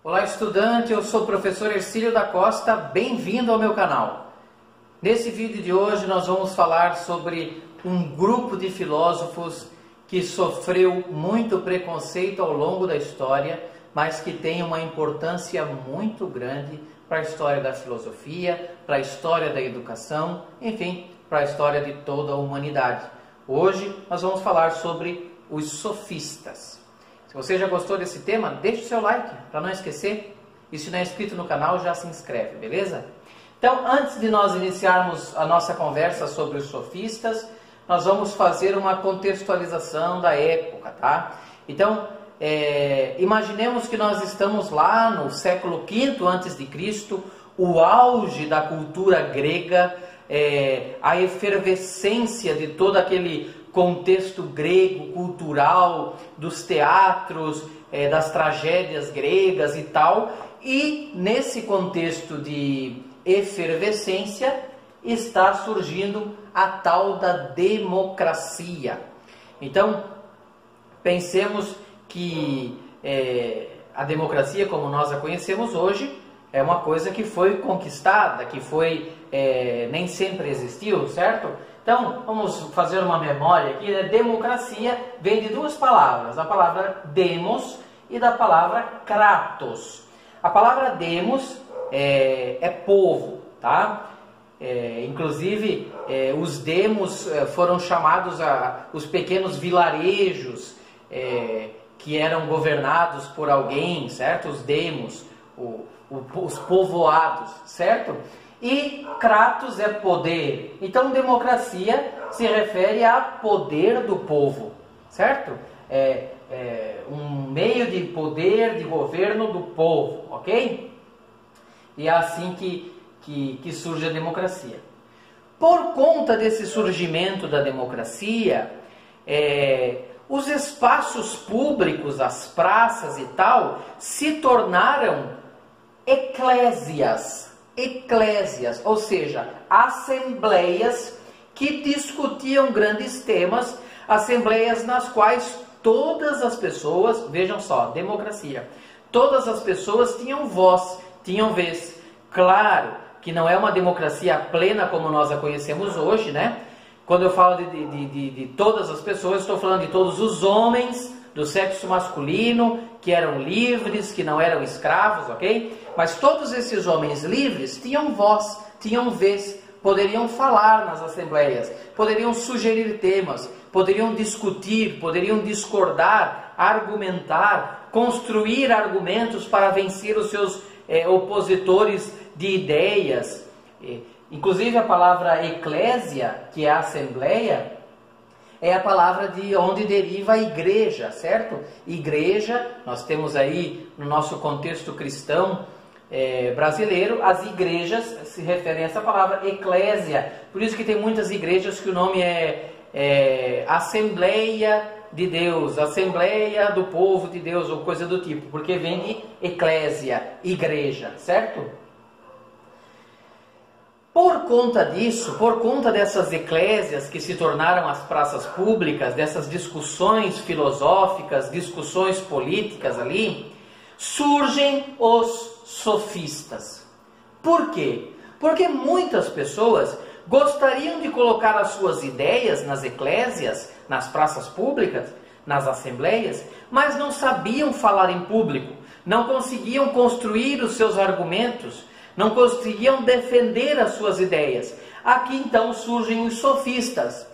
Olá estudante, eu sou o professor Hercílio da Costa, bem-vindo ao meu canal. Nesse vídeo de hoje nós vamos falar sobre um grupo de filósofos que sofreu muito preconceito ao longo da história, mas que tem uma importância muito grande para a história da filosofia, para a história da educação, enfim, para a história de toda a humanidade. Hoje nós vamos falar sobre os sofistas. Se você já gostou desse tema, deixe o seu like, para não esquecer. E se não é inscrito no canal, já se inscreve, beleza? Então, antes de nós iniciarmos a nossa conversa sobre os sofistas, nós vamos fazer uma contextualização da época, tá? Então, imaginemos que nós estamos lá no século V a.C., o auge da cultura grega, a efervescência de todo aquele contexto grego, cultural, dos teatros, das tragédias gregas e tal, e nesse contexto de efervescência está surgindo a tal da democracia. Então, pensemos que a democracia, como nós a conhecemos hoje, é uma coisa que foi conquistada, que foi nem sempre existiu, certo? Então, vamos fazer uma memória aqui, né? Democracia vem de duas palavras, a palavra demos e da palavra kratos. A palavra demos é povo, tá? Inclusive, os demos foram chamados os pequenos vilarejos que eram governados por alguém, certo? Os demos, os povoados, certo? E kratos é poder. Então, democracia se refere a poder do povo, certo? Um meio de poder, de governo do povo, ok? E é assim que surge a democracia. Por conta desse surgimento da democracia, os espaços públicos, as praças e tal, se tornaram eclésias, ou seja, assembleias que discutiam grandes temas, assembleias nas quais todas as pessoas, vejam só, democracia, todas as pessoas tinham voz, tinham vez. Claro que não é uma democracia plena como nós a conhecemos hoje, né? Quando eu falo de todas as pessoas, estou falando de todos os homens do sexo masculino, que eram livres, que não eram escravos, ok? Mas todos esses homens livres tinham voz, tinham vez, poderiam falar nas assembleias, poderiam sugerir temas, poderiam discutir, poderiam discordar, argumentar, construir argumentos para vencer os seus opositores de ideias. Inclusive a palavra eclésia, que é a assembleia, é a palavra de onde deriva a igreja, certo? Igreja, nós temos aí no nosso contexto cristão brasileiro, as igrejas se referem a essa palavra eclésia. Por isso que tem muitas igrejas que o nome é Assembleia de Deus, Assembleia do Povo de Deus, ou coisa do tipo, porque vem de eclésia, igreja, certo? Por conta disso, por conta dessas eclésias que se tornaram as praças públicas, dessas discussões filosóficas, discussões políticas ali, surgem os sofistas. Por quê? Porque muitas pessoas gostariam de colocar as suas ideias nas eclésias, nas praças públicas, nas assembleias, mas não sabiam falar em público, não conseguiam construir os seus argumentos, não conseguiam defender as suas ideias. Aqui então surgem os sofistas,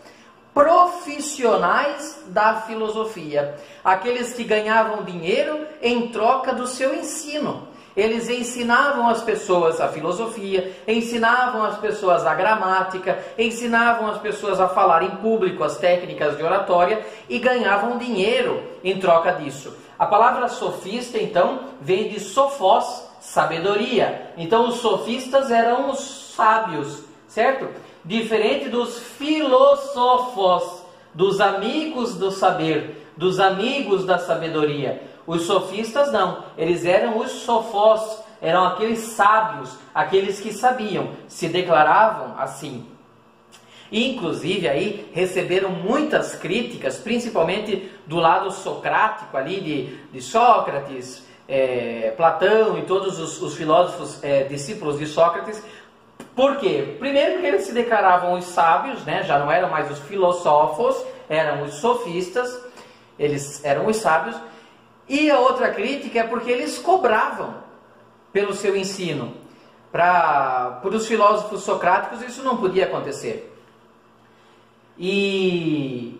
profissionais da filosofia, aqueles que ganhavam dinheiro em troca do seu ensino. Eles ensinavam as pessoas a filosofia, ensinavam as pessoas a gramática, ensinavam as pessoas a falar em público, as técnicas de oratória, e ganhavam dinheiro em troca disso. A palavra sofista, então, vem de sofós, sabedoria. Então os sofistas eram os sábios, certo? Diferente dos filósofos, dos amigos do saber, dos amigos da sabedoria. Os sofistas não, eles eram os sofós, eram aqueles sábios, aqueles que sabiam, se declaravam assim. Inclusive aí receberam muitas críticas, principalmente do lado socrático ali de Sócrates, Platão e todos os filósofos discípulos de Sócrates. Por quê? Primeiro porque eles se declaravam os sábios, né? Já não eram mais os filósofos, eram os sofistas, eles eram os sábios. E a outra crítica é porque eles cobravam pelo seu ensino. Para os filósofos socráticos isso não podia acontecer. E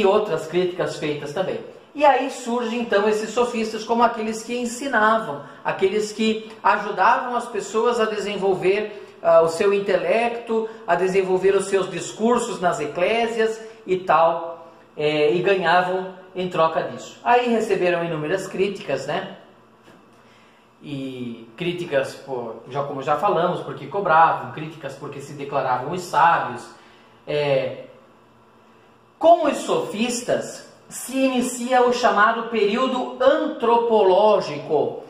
outras críticas feitas também. E aí surgem então esses sofistas como aqueles que ensinavam, aqueles que ajudavam as pessoas a desenvolver o seu intelecto, a desenvolver os seus discursos nas eclésias e tal, e ganhavam em troca disso. Aí receberam inúmeras críticas, né? E críticas, como já falamos, porque cobravam, críticas porque se declaravam os sábios. Com os sofistas se inicia o chamado período antropológico.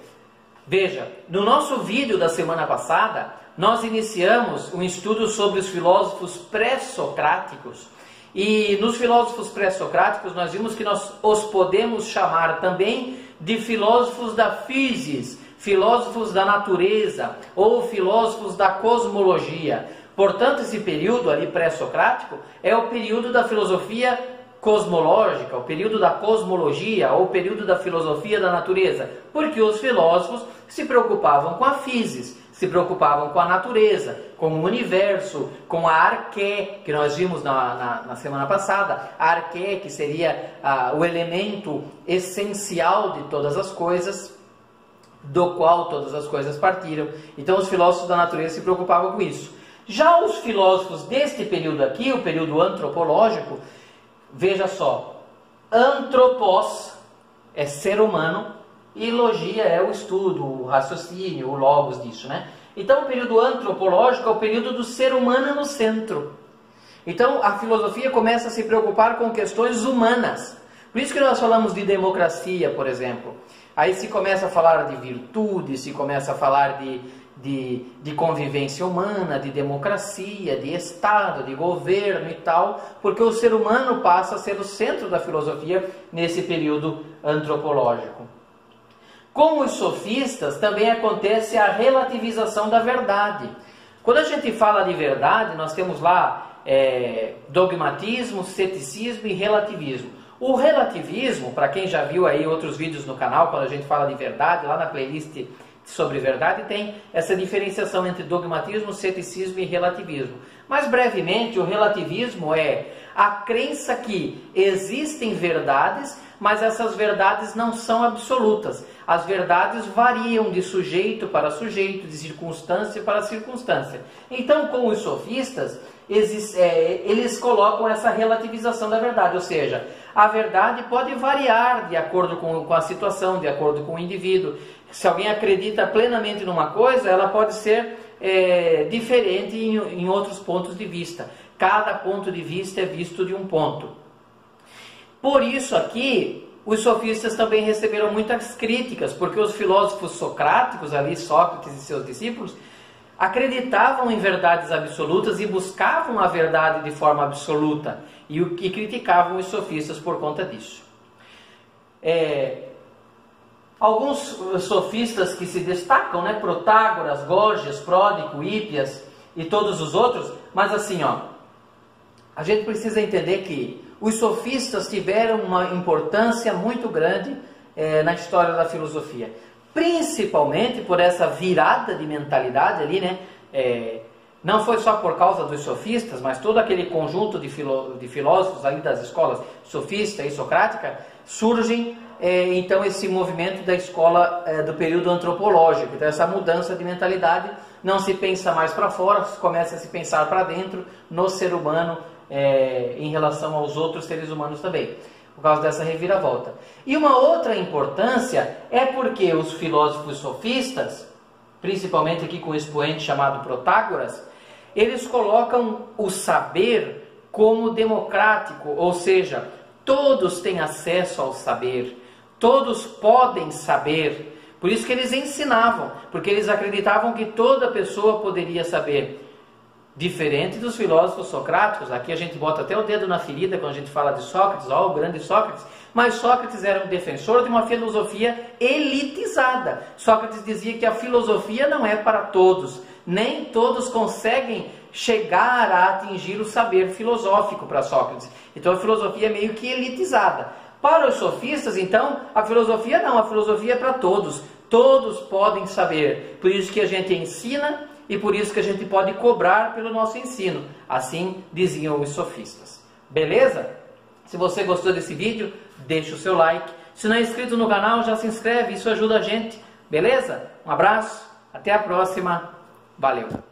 Veja, no nosso vídeo da semana passada, nós iniciamos um estudo sobre os filósofos pré-socráticos. E nos filósofos pré-socráticos nós vimos que nós os podemos chamar também de filósofos da physis, filósofos da natureza ou filósofos da cosmologia. Portanto, esse período ali pré-socrático é o período da filosofia cosmológica, o período da cosmologia ou o período da filosofia da natureza, porque os filósofos se preocupavam com a physis, se preocupavam com a natureza, com o universo, com a arqué, que nós vimos na semana passada, a arqué que seria o elemento essencial de todas as coisas, do qual todas as coisas partiram. Então os filósofos da natureza se preocupavam com isso. Já os filósofos deste período aqui, o período antropológico, veja só, antropos é ser humano e logia é o estudo, o raciocínio, o logos disso, né? Então o período antropológico é o período do ser humano no centro. Então a filosofia começa a se preocupar com questões humanas. Por isso que nós falamos de democracia, por exemplo. Aí se começa a falar de virtude, se começa a falar de convivência humana, de democracia, de Estado, de governo e tal, porque o ser humano passa a ser o centro da filosofia nesse período antropológico. Com os sofistas também acontece a relativização da verdade. Quando a gente fala de verdade, nós temos lá dogmatismo, ceticismo e relativismo. O relativismo, para quem já viu aí outros vídeos no canal, quando a gente fala de verdade, lá na playlist sobre verdade tem essa diferenciação entre dogmatismo, ceticismo e relativismo. Mas brevemente, o relativismo é a crença que existem verdades, mas essas verdades não são absolutas. As verdades variam de sujeito para sujeito, de circunstância para circunstância. Então, com os sofistas, eles colocam essa relativização da verdade, ou seja, a verdade pode variar de acordo com a situação, de acordo com o indivíduo. Se alguém acredita plenamente numa coisa, ela pode ser diferente em outros pontos de vista. Cada ponto de vista é visto de um ponto. Por isso aqui, os sofistas também receberam muitas críticas, porque os filósofos socráticos, ali Sócrates e seus discípulos, acreditavam em verdades absolutas e buscavam a verdade de forma absoluta, e criticavam os sofistas por conta disso. Alguns sofistas que se destacam, né, Protágoras, Gorgias, Pródico, Hípias e todos os outros, mas assim, a gente precisa entender que os sofistas tiveram uma importância muito grande na história da filosofia, principalmente por essa virada de mentalidade ali, né? Não foi só por causa dos sofistas, mas todo aquele conjunto de filósofos ali das escolas sofista e socrática, surgem então esse movimento da escola do período antropológico. Então essa mudança de mentalidade, não se pensa mais para fora, começa a se pensar para dentro, no ser humano, em relação aos outros seres humanos também, por causa dessa reviravolta. E uma outra importância é porque os filósofos sofistas, principalmente aqui com o expoente chamado Protágoras, eles colocam o saber como democrático, ou seja, todos têm acesso ao saber, todos podem saber. Por isso que eles ensinavam, porque eles acreditavam que toda pessoa poderia saber. Diferente dos filósofos socráticos, aqui a gente bota até o dedo na ferida quando a gente fala de Sócrates, o grande Sócrates. Mas Sócrates era um defensor de uma filosofia elitizada. Sócrates dizia que a filosofia não é para todos. Nem todos conseguem chegar a atingir o saber filosófico para Sócrates. Então a filosofia é meio que elitizada. Para os sofistas, então, a filosofia não, a filosofia é para todos. Todos podem saber. Por isso que a gente ensina e por isso que a gente pode cobrar pelo nosso ensino. Assim diziam os sofistas. Beleza? Se você gostou desse vídeo, deixa o seu like. Se não é inscrito no canal, já se inscreve, isso ajuda a gente. Beleza? Um abraço, até a próxima. Valeu!